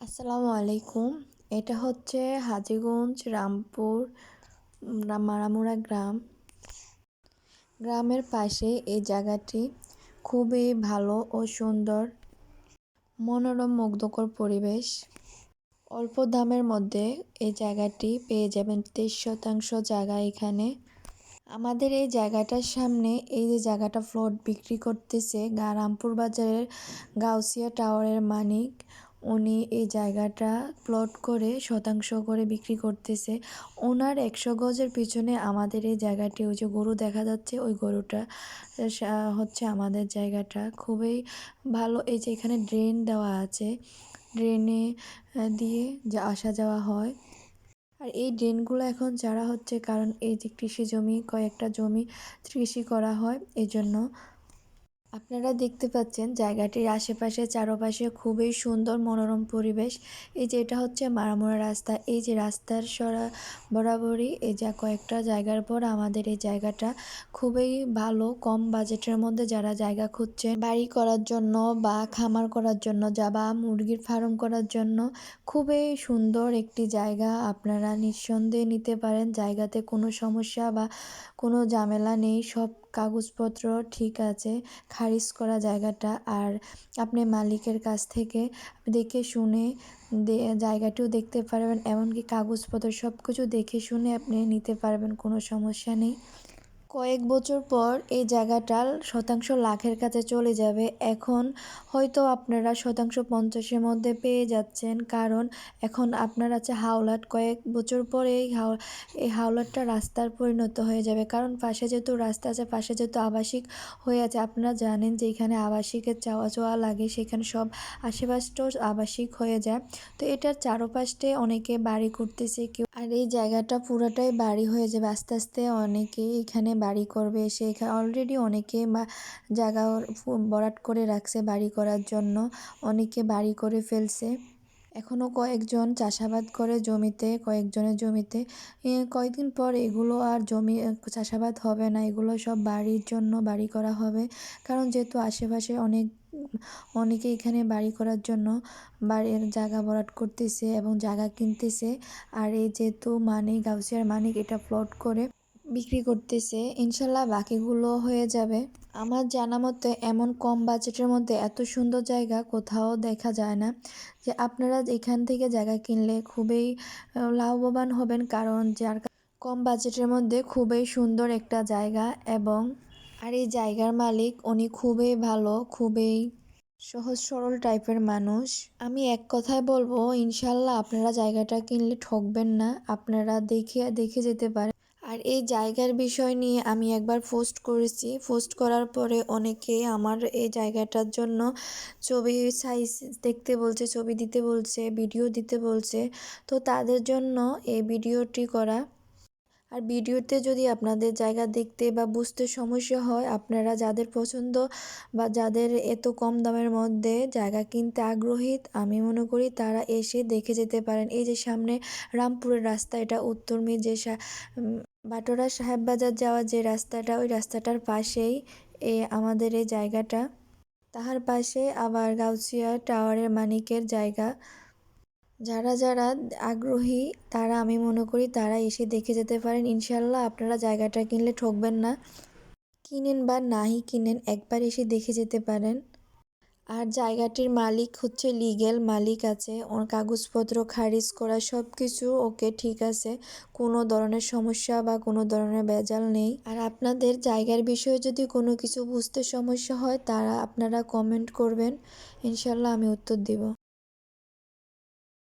আসসালামু আলাইকুম। এটা হচ্ছে হাজীগঞ্জ রামপুর মারামুরা গ্রাম। গ্রামের পাশে এই জায়গাটি খুবই ভালো ও সুন্দর, মনোরম মুগ্ধকর পরিবেশ। অল্প দামের মধ্যে এই জায়গাটি পেয়ে যাবেন। 23% জায়গা এখানে। আমাদের এই জায়গাটার সামনে এই যে জায়গাটা প্লট বিক্রি করতেছে রামপুর বাজারের গাউসিয়া টাওয়ারের মালিক, উনি এই জায়গাটা প্লট করে শতাংশ করে বিক্রি করতেছে। ওনার 100 গজের পিছনে আমাদের এই জায়গাটি, ওই যে গরু দেখা যাচ্ছে, ওই গরুটা হচ্ছে আমাদের জায়গাটা। খুবই ভালো। এই যে এখানে ড্রেন দেওয়া আছে, ড্রেনে দিয়ে যা আসা যাওয়া হয়। আর এই ড্রেনগুলো এখন চারা হচ্ছে, কারণ এই যে কৃষি জমি, কয়েকটা জমি কৃষি করা হয়, এই জন্য। আপনারা দেখতে পাচ্ছেন জায়গাটির আশেপাশে চারপাশে খুবই সুন্দর মনোরম পরিবেশ। এই যে এটা হচ্ছে মারামুরা রাস্তা। এই যে রাস্তার বরাবরই এই যা কয়েকটা জায়গার পর আমাদের এই জায়গাটা খুবই ভালো। কম বাজেটের মধ্যে যারা জায়গা খুঁজছেন বাড়ি করার জন্য বা খামার করার জন্য বা মুরগির ফার্ম করার জন্য, খুবই সুন্দর একটি জায়গা। আপনারা নিঃসন্দেহে নিতে পারেন। জায়গাতে কোনো সমস্যা বা কোনো ঝামেলা নেই, সব কাগজপত্র ঠিক আছে, খারিজ করা জায়গাটা। আর আপনি মালিকের কাছ থেকে দেখে শুনে জায়গাটিও দেখতে পারবেন, এমনকি কাগজপত্র সব কিছু দেখে শুনে আপনি নিতে পারবেন, কোনো সমস্যা নেই। কয়েক বছর পর এই জায়গাটা শতাংশ লাখের কাছে চলে যাবে। এখন হয়তো আপনারা শতাংশ 50-এর মধ্যে পেয়ে যাচ্ছেন, কারণ এখন আপনার আছে হাওলাট। কয়েক বছর পরে এই হাওলাটটা রাস্তার পরিণত হয়ে যাবে, কারণ পাশে যেহেতু রাস্তা আছে, পাশে যেহেতু আবাসিক হয়ে আছে। আপনারা জানেন যে এখানে আবাসিকের চাওয়া লাগে, সেখানে সব আশেপাশটাও আবাসিক হয়ে যায়। তো এটার চারপাশে অনেকে বাড়ি করতেছে কেউ, আর এই জায়গাটা পুরোটাই বাড়ি হয়ে যাবে আস্তে আস্তে। অনেকেই এখানে বাড়ি করবে, এসে এখানে অলরেডি অনেকে জায়গা ভরাট করে রাখছে বাড়ি করার জন্য, অনেকে বাড়ি করে ফেলছে। এখনও কয়েকজন চাষাবাদ করে জমিতে, কয়েকজনের জমিতে। কয়েকদিন পর এগুলো আর জমি চাষাবাদ হবে না, এগুলো সব বাড়ির জন্য বাড়ি করা হবে। কারণ যেহেতু আশেপাশে অনেকে এখানে বাড়ি করার জন্য বাড়ির জায়গা ভরাট করতেছে এবং জায়গা কিনতেছে। আর এই যেহেতু গাউসিয়ার মালিক এটা প্লট করে বিক্রি করতেছে, ইনশাল্লাহ বাকিগুলো হয়ে যাবে। আমার জানা মতে এমন কম বাজেটের মধ্যে এত সুন্দর জায়গা কোথাও দেখা যায় না। যে আপনারা এখান থেকে জায়গা কিনলে খুবই লাভবান হবেন, কারণ কম বাজেটের মধ্যে খুবই সুন্দর একটা জায়গা। এবং আর এই জায়গার মালিক উনি খুবই ভালো, খুবই সহজ সরল টাইপের মানুষ। আমি এক কথায় বলবো, ইনশাল্লাহ আপনারা জায়গাটা কিনলে ঠকবেন না, আপনারা দেখে যেতে পারেন। আর এই জায়গার বিষয় নিয়ে আমি একবার পোস্ট করেছি, পোস্ট করার পরে অনেকে আমার এই জায়গাটার জন্য ছবি সাইজ দেখতে বলছে, ছবি দিতে বলছে, ভিডিও দিতে বলছে। তো তাদের জন্য এই ভিডিওটি করা। আর ভিডিওতে যদি আপনাদের জায়গা দেখতে বা বুঝতে সমস্যা হয়, আপনারা যাদের পছন্দ বা যাদের এত কম দামের মধ্যে জায়গা কিনতে আগ্রহী, আমি মনে করি তারা এসে দেখে যেতে পারেন। এই যে সামনে রামপুরের রাস্তা, এটা উত্তরমি যে বাটোরা সাহেব বাজার যাওয়ার যে রাস্তাটা, ওই রাস্তাটার পাশেই আমাদের এই জায়গাটা। তাহার পাশে আবার গাউসিয়া টাওয়ারের মালিকের জায়গা। যারা আগ্রহী তারা, আমি মনে করি তারা এসে দেখে যেতে পারেন। ইনশাল্লাহ আপনারা জায়গাটা কিনলে ঠকবেন না। কিনেন বা নাই কিনেন, একবার এসে দেখে যেতে পারেন। আর জায়গাটির মালিক হচ্ছে লিগ্যাল মালিক আছে, ওর কাগজপত্র খারিজ করা সব কিছু ওকে, ঠিক আছে, কোনো ধরনের সমস্যা বা কোনো ধরনের ভেজাল নেই। আর আপনাদের জায়গার বিষয়ে যদি কোনো কিছু বুঝতে সমস্যা হয়, আপনারা কমেন্ট করবেন, ইনশাল্লাহ আমি উত্তর দিব।